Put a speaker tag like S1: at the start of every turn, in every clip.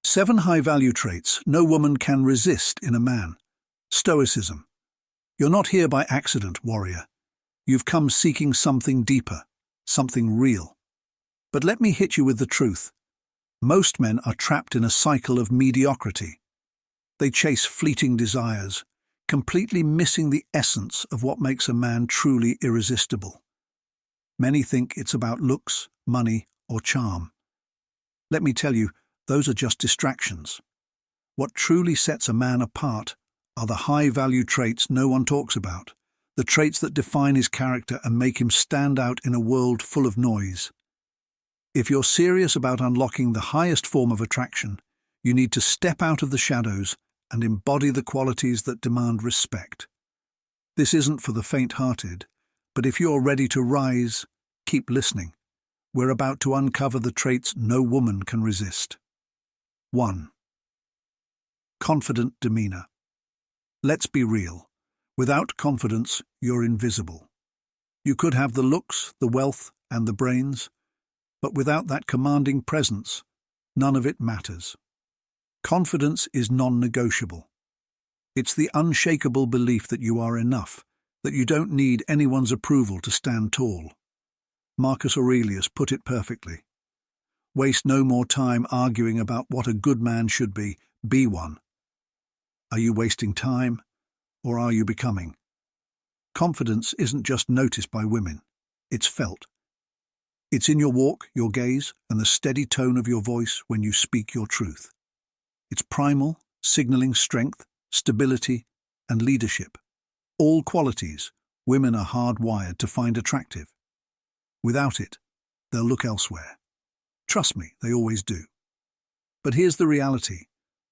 S1: 7 high-value traits no woman can resist in a man. Stoicism. You're not here by accident, warrior. You've come seeking something deeper, something real. But let me hit you with the truth. Most men are trapped in a cycle of mediocrity. They chase fleeting desires, completely missing the essence of what makes a man truly irresistible. Many think it's about looks, money, or charm. Let me tell you, those are just distractions. What truly sets a man apart are the high-value traits no one talks about, the traits that define his character and make him stand out in a world full of noise. If you're serious about unlocking the highest form of attraction, you need to step out of the shadows and embody the qualities that demand respect. This isn't for the faint-hearted, but if you're ready to rise, keep listening. We're about to uncover the traits no woman can resist. 1. Confident demeanor. Let's be real. Without confidence, you're invisible. You could have the looks, the wealth, and the brains, but without that commanding presence, none of it matters. Confidence is non-negotiable. It's the unshakable belief that you are enough, that you don't need anyone's approval to stand tall. Marcus Aurelius put it perfectly. Waste no more time arguing about what a good man should be one. Are you wasting time, or are you becoming? Confidence isn't just noticed by women, it's felt. It's in your walk, your gaze, and the steady tone of your voice when you speak your truth. It's primal, signaling strength, stability, and leadership. All qualities women are hardwired to find attractive. Without it, they'll look elsewhere. Trust me, they always do. But here's the reality.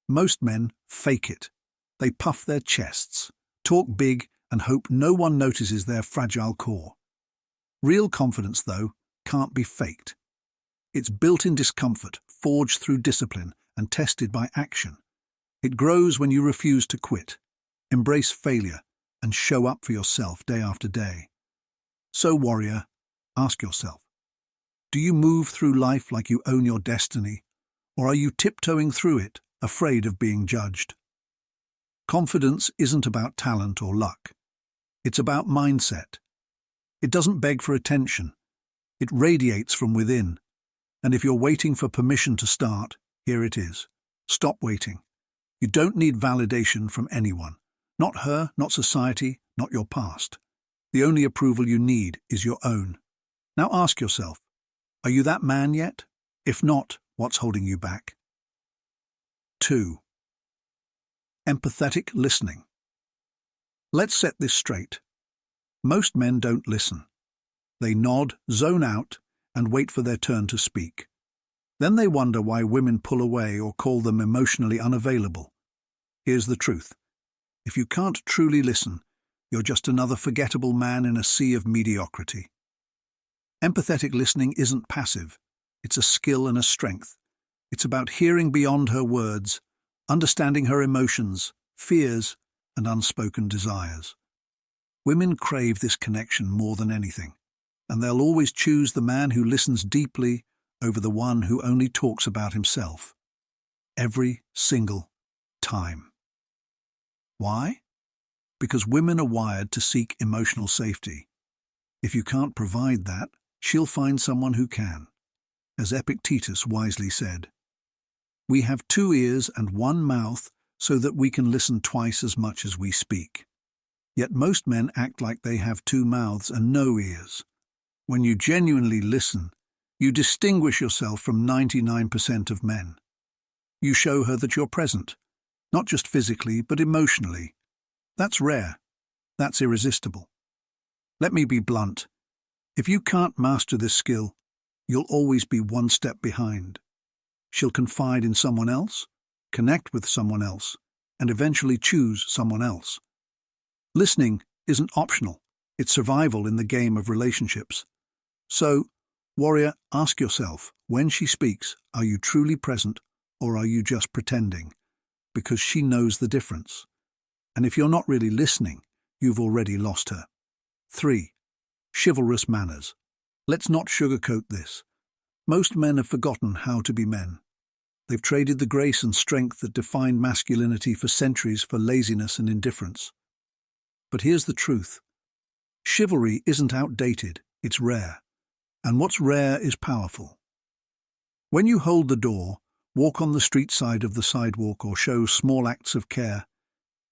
S1: Most men fake it. They puff their chests, talk big, and hope no one notices their fragile core. Real confidence, though, can't be faked. It's built in discomfort, forged through discipline, and tested by action. It grows when you refuse to quit, embrace failure, and show up for yourself day after day. So, warrior, ask yourself, do you move through life like you own your destiny, or are you tiptoeing through it, afraid of being judged? Confidence isn't about talent or luck. It's about mindset. It doesn't beg for attention. It radiates from within. And if you're waiting for permission to start, here it is. Stop waiting. You don't need validation from anyone. Not her, not society, not your past. The only approval you need is your own. Now ask yourself, are you that man yet? If not, what's holding you back? 2. Empathetic listening. Let's set this straight. Most men don't listen. They nod, zone out, and wait for their turn to speak. Then they wonder why women pull away or call them emotionally unavailable. Here's the truth. If you can't truly listen, you're just another forgettable man in a sea of mediocrity. Empathetic listening isn't passive. It's a skill and a strength. It's about hearing beyond her words, understanding her emotions, fears, and unspoken desires. Women crave this connection more than anything, and they'll always choose the man who listens deeply over the one who only talks about himself. Every single time. Why? Because women are wired to seek emotional safety. If you can't provide that, she'll find someone who can. As Epictetus wisely said, "We have 2 ears and 1 mouth so that we can listen twice as much as we speak." Yet most men act like they have 2 mouths and no ears. When you genuinely listen, you distinguish yourself from 99% of men. You show her that you're present, not just physically, but emotionally. That's rare. That's irresistible. Let me be blunt. If you can't master this skill, you'll always be 1 step behind. She'll confide in someone else, connect with someone else, and eventually choose someone else. Listening isn't optional. It's survival in the game of relationships. So, warrior, ask yourself, when she speaks, are you truly present or are you just pretending? Because she knows the difference. And if you're not really listening, you've already lost her. 3. Chivalrous manners. Let's not sugarcoat this. Most men have forgotten how to be men. They've traded the grace and strength that defined masculinity for centuries for laziness and indifference. But here's the truth. Chivalry isn't outdated, it's rare. And what's rare is powerful. When you hold the door, walk on the street side of the sidewalk, or show small acts of care,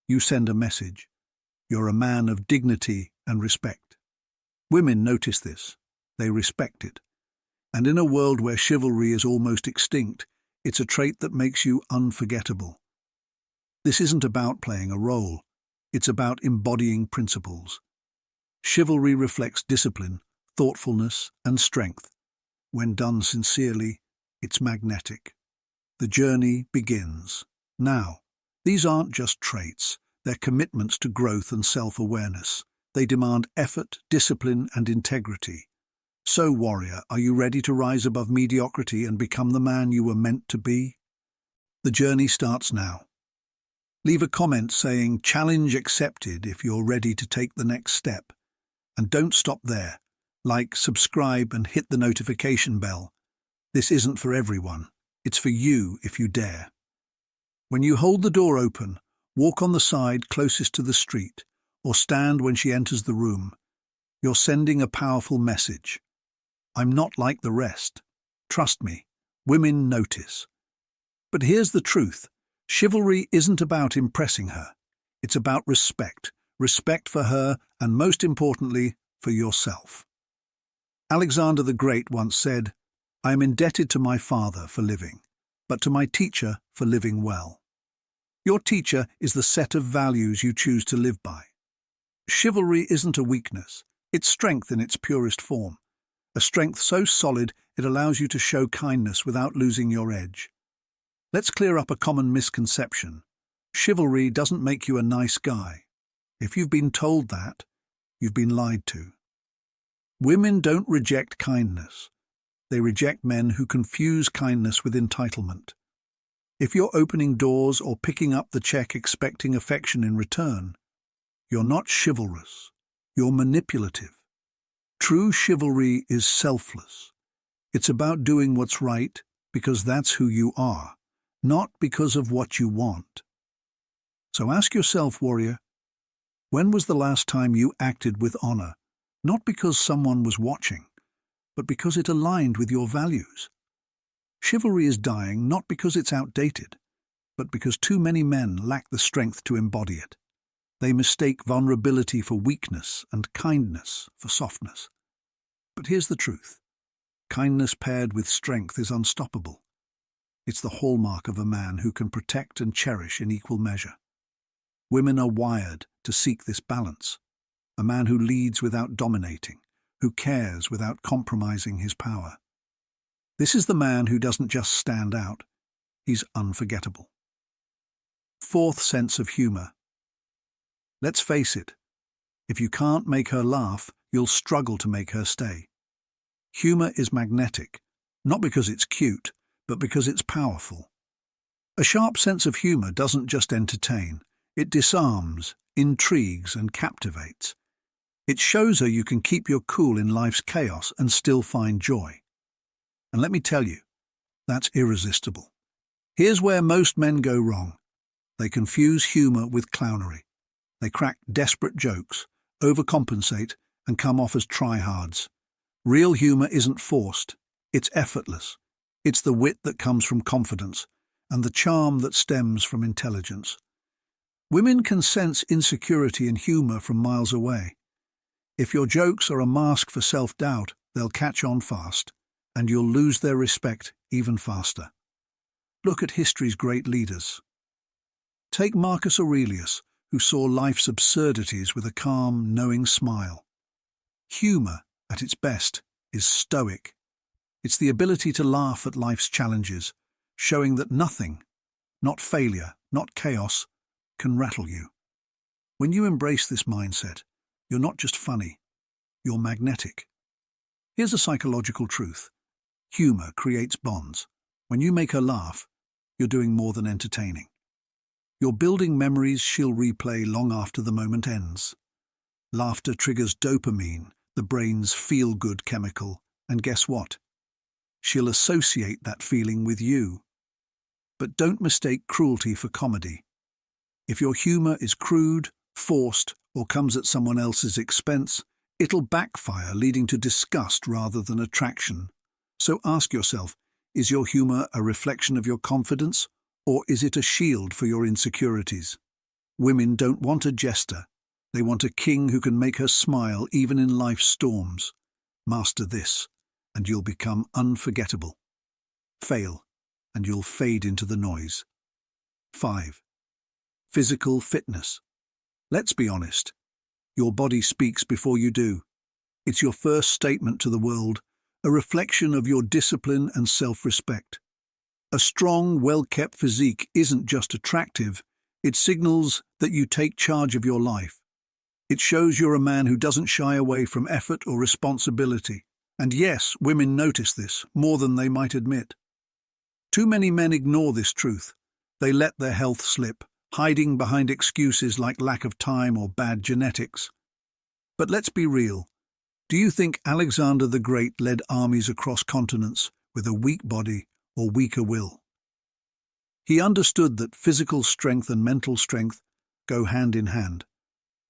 S1: you send a message. You're a man of dignity and respect. Women notice this. They respect it. And in a world where chivalry is almost extinct, it's a trait that makes you unforgettable. This isn't about playing a role. It's about embodying principles. Chivalry reflects discipline, thoughtfulness, and strength. When done sincerely, it's magnetic. The journey begins. Now, these aren't just traits. They're commitments to growth and self-awareness. They demand effort, discipline, and integrity. So, warrior, are you ready to rise above mediocrity and become the man you were meant to be? The journey starts now. Leave a comment saying "Challenge accepted" if you're ready to take the next step. And don't stop there. Like, subscribe, and hit the notification bell. This isn't for everyone. It's for you if you dare. When you hold the door open, walk on the side closest to the street, or stand when she enters the room. You're sending a powerful message. I'm not like the rest. Trust me, women notice. But here's the truth. Chivalry isn't about impressing her. It's about respect. Respect for her, and most importantly, for yourself. Alexander the Great once said, "I am indebted to my father for living, but to my teacher for living well." Your teacher is the set of values you choose to live by. Chivalry isn't a weakness. It's strength in its purest form. A strength so solid it allows you to show kindness without losing your edge. Let's clear up a common misconception. Chivalry doesn't make you a nice guy. If you've been told that, you've been lied to. Women don't reject kindness. They reject men who confuse kindness with entitlement. If you're opening doors or picking up the check expecting affection in return, you're not chivalrous. You're manipulative. True chivalry is selfless. It's about doing what's right because that's who you are, not because of what you want. So ask yourself, warrior, when was the last time you acted with honor, not because someone was watching, but because it aligned with your values? Chivalry is dying not because it's outdated, but because too many men lack the strength to embody it. They mistake vulnerability for weakness and kindness for softness. But here's the truth. Kindness paired with strength is unstoppable. It's the hallmark of a man who can protect and cherish in equal measure. Women are wired to seek this balance. A man who leads without dominating, who cares without compromising his power. This is the man who doesn't just stand out, he's unforgettable. Fourth, sense of humor. Let's face it, if you can't make her laugh, you'll struggle to make her stay. Humor is magnetic, not because it's cute, but because it's powerful. A sharp sense of humor doesn't just entertain, it disarms, intrigues, and captivates. It shows her you can keep your cool in life's chaos and still find joy. And let me tell you, that's irresistible. Here's where most men go wrong. They confuse humor with clownery. They crack desperate jokes, overcompensate, and come off as tryhards. Real humor isn't forced, it's effortless. It's the wit that comes from confidence, and the charm that stems from intelligence. Women can sense insecurity and humor from miles away. If your jokes are a mask for self-doubt, they'll catch on fast, and you'll lose their respect even faster. Look at history's great leaders. Take Marcus Aurelius, who saw life's absurdities with a calm, knowing smile. Humor, at its best, is stoic. It's the ability to laugh at life's challenges, showing that nothing, not failure, not chaos, can rattle you. When you embrace this mindset, you're not just funny, you're magnetic. Here's a psychological truth. Humor creates bonds. When you make her laugh, you're doing more than entertaining. You're building memories she'll replay long after the moment ends. Laughter triggers dopamine, the brain's feel-good chemical, and guess what? She'll associate that feeling with you. but don't mistake cruelty for comedy. If your humor is crude, forced, or comes at someone else's expense, it'll backfire, leading to disgust rather than attraction. So ask yourself, is your humor a reflection of your confidence, or is it a shield for your insecurities? Women don't want a jester. They want a king who can make her smile even in life's storms. Master this, and you'll become unforgettable. Fail, and you'll fade into the noise. 5. Physical fitness. Let's be honest. Your body speaks before you do. It's your first statement to the world, a reflection of your discipline and self-respect. A strong, well-kept physique isn't just attractive, it signals that you take charge of your life. It shows you're a man who doesn't shy away from effort or responsibility. And yes, women notice this more than they might admit. Too many men ignore this truth. They let their health slip, hiding behind excuses like lack of time or bad genetics. But let's be real. Do you think Alexander the Great led armies across continents with a weak body or weaker will? He understood that physical strength and mental strength go hand in hand.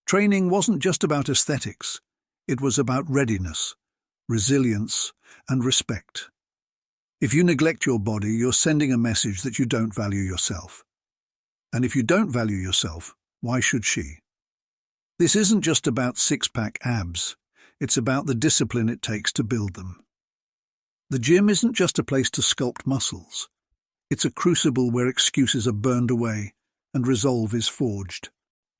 S1: Training wasn't just about aesthetics. It was about readiness, resilience, and respect. If you neglect your body, you're sending a message that you don't value yourself. And if you don't value yourself, why should she? This isn't just about six-pack abs. It's about the discipline it takes to build them. The gym isn't just a place to sculpt muscles. It's a crucible where excuses are burned away and resolve is forged.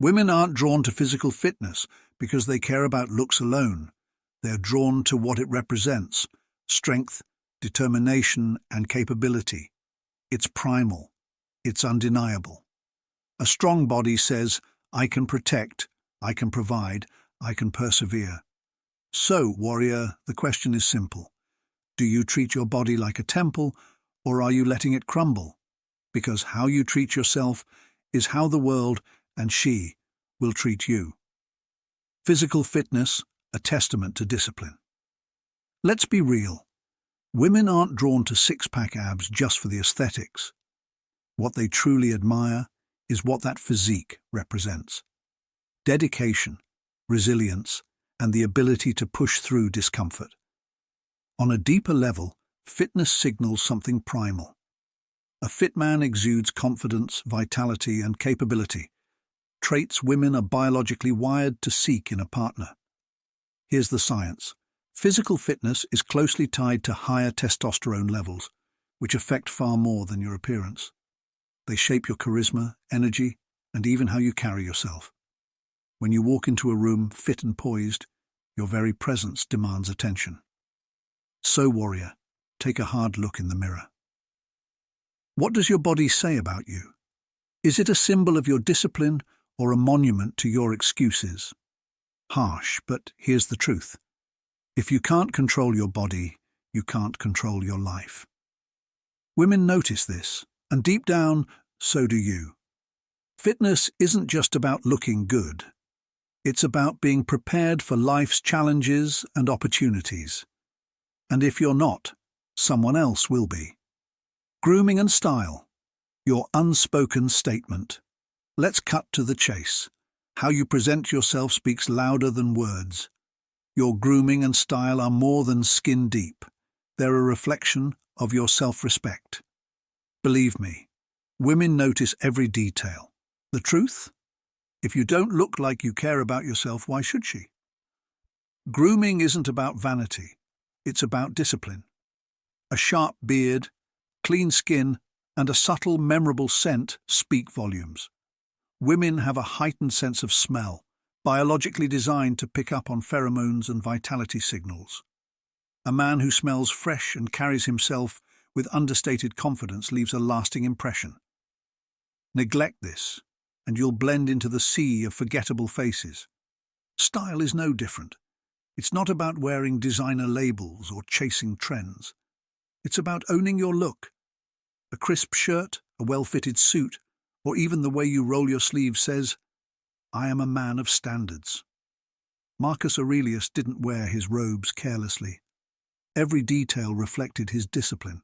S1: Women aren't drawn to physical fitness because they care about looks alone. They're drawn to what it represents: strength, determination, and capability. It's primal. It's undeniable. A strong body says, I can protect, I can provide, I can persevere. So, warrior, the question is simple. Do you treat your body like a temple, or are you letting it crumble? Because how you treat yourself is how the world, and she, will treat you. Physical fitness, a testament to discipline. Let's be real. Women aren't drawn to six-pack abs just for the aesthetics. What they truly admire is what that physique represents: dedication, resilience, and the ability to push through discomfort. On a deeper level, fitness signals something primal. A fit man exudes confidence, vitality, and capability, traits women are biologically wired to seek in a partner. Here's the science. Physical fitness is closely tied to higher testosterone levels, which affect far more than your appearance. They shape your charisma, energy, and even how you carry yourself. When you walk into a room fit and poised, your very presence demands attention. So, warrior, take a hard look in the mirror. What does your body say about you? Is it a symbol of your discipline or a monument to your excuses? Harsh, but here's the truth. If you can't control your body, you can't control your life. Women notice this, and deep down, so do you. Fitness isn't just about looking good. It's about being prepared for life's challenges and opportunities. And if you're not, someone else will be. Grooming and style, your unspoken statement. Let's cut to the chase. How you present yourself speaks louder than words. Your grooming and style are more than skin deep. They're a reflection of your self-respect. Believe me, women notice every detail. The truth? If you don't look like you care about yourself, why should she? Grooming isn't about vanity. It's about discipline. A sharp beard, clean skin, and a subtle, memorable scent speak volumes. Women have a heightened sense of smell, biologically designed to pick up on pheromones and vitality signals. A man who smells fresh and carries himself with understated confidence leaves a lasting impression. Neglect this, and you'll blend into the sea of forgettable faces. Style is no different. It's not about wearing designer labels or chasing trends. It's about owning your look. A crisp shirt, a well-fitted suit, or even the way you roll your sleeves says, I am a man of standards. Marcus Aurelius didn't wear his robes carelessly. Every detail reflected his discipline.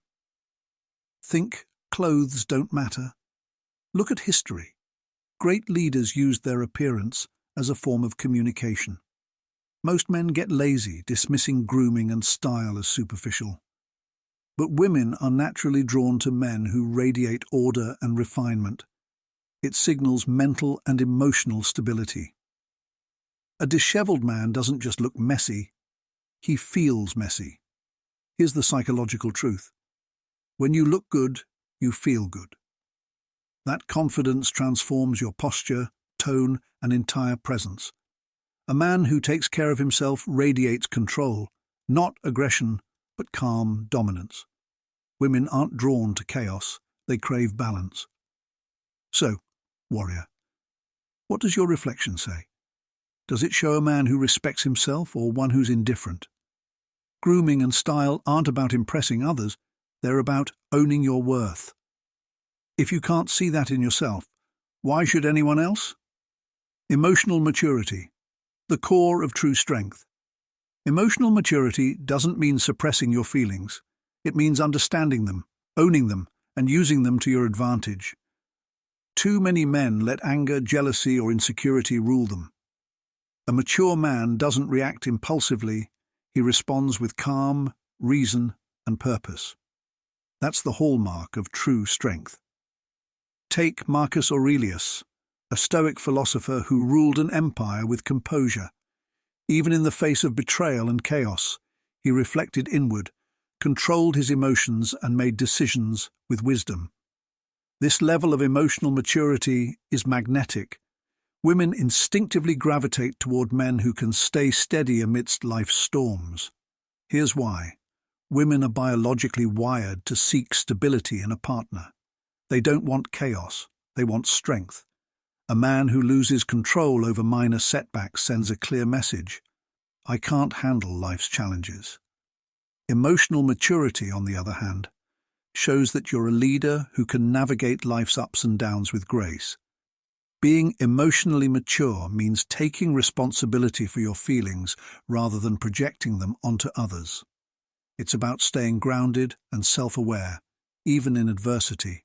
S1: Think clothes don't matter. Look at history. Great leaders used their appearance as a form of communication. Most men get lazy, dismissing grooming and style as superficial. But women are naturally drawn to men who radiate order and refinement. It signals mental and emotional stability. A disheveled man doesn't just look messy, he feels messy. Here's the psychological truth. When you look good, you feel good. That confidence transforms your posture, tone, and entire presence. A man who takes care of himself radiates control, not aggression, but calm dominance. Women aren't drawn to chaos, they crave balance. So, warrior, what does your reflection say? Does it show a man who respects himself or one who's indifferent? Grooming and style aren't about impressing others, they're about owning your worth. If you can't see that in yourself, why should anyone else? Emotional maturity, the core of true strength. Emotional maturity doesn't mean suppressing your feelings. It means understanding them, owning them, and using them to your advantage. Too many men let anger, jealousy, or insecurity rule them. A mature man doesn't react impulsively, he responds with calm, reason, and purpose. That's the hallmark of true strength. Take Marcus Aurelius, a Stoic philosopher who ruled an empire with composure. Even in the face of betrayal and chaos, he reflected inward, controlled his emotions, and made decisions with wisdom. This level of emotional maturity is magnetic. Women instinctively gravitate toward men who can stay steady amidst life's storms. Here's why. Women are biologically wired to seek stability in a partner. They don't want chaos, they want strength. A man who loses control over minor setbacks sends a clear message. I can't handle life's challenges. Emotional maturity, on the other hand, shows that you're a leader who can navigate life's ups and downs with grace. Being emotionally mature means taking responsibility for your feelings rather than projecting them onto others. It's about staying grounded and self-aware, even in adversity.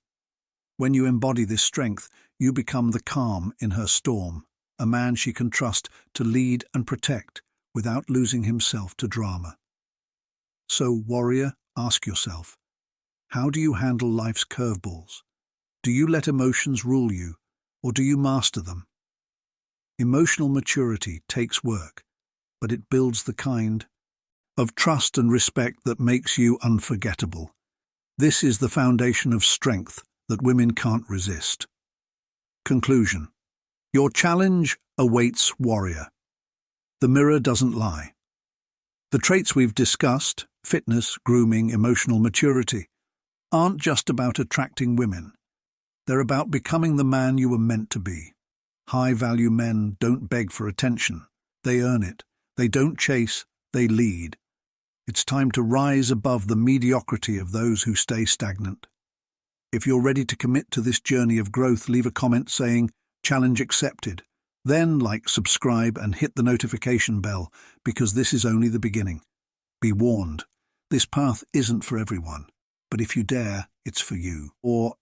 S1: When you embody this strength, you become the calm in her storm, a man she can trust to lead and protect without losing himself to drama. So, warrior, ask yourself, how do you handle life's curveballs? Do you let emotions rule you, or do you master them? Emotional maturity takes work, but it builds the kind of trust and respect that makes you unforgettable. This is the foundation of strength that women can't resist. Conclusion. Your challenge awaits, warrior. The mirror doesn't lie. The traits we've discussed, fitness, grooming, emotional maturity, aren't just about attracting women. They're about becoming the man you were meant to be. High-value men don't beg for attention. They earn it. They don't chase, they lead. It's time to rise above the mediocrity of those who stay stagnant. If you're ready to commit to this journey of growth, leave a comment saying, "Challenge accepted." Then like, subscribe, and hit the notification bell, because this is only the beginning. Be warned, this path isn't for everyone, but if you dare, it's for you. Or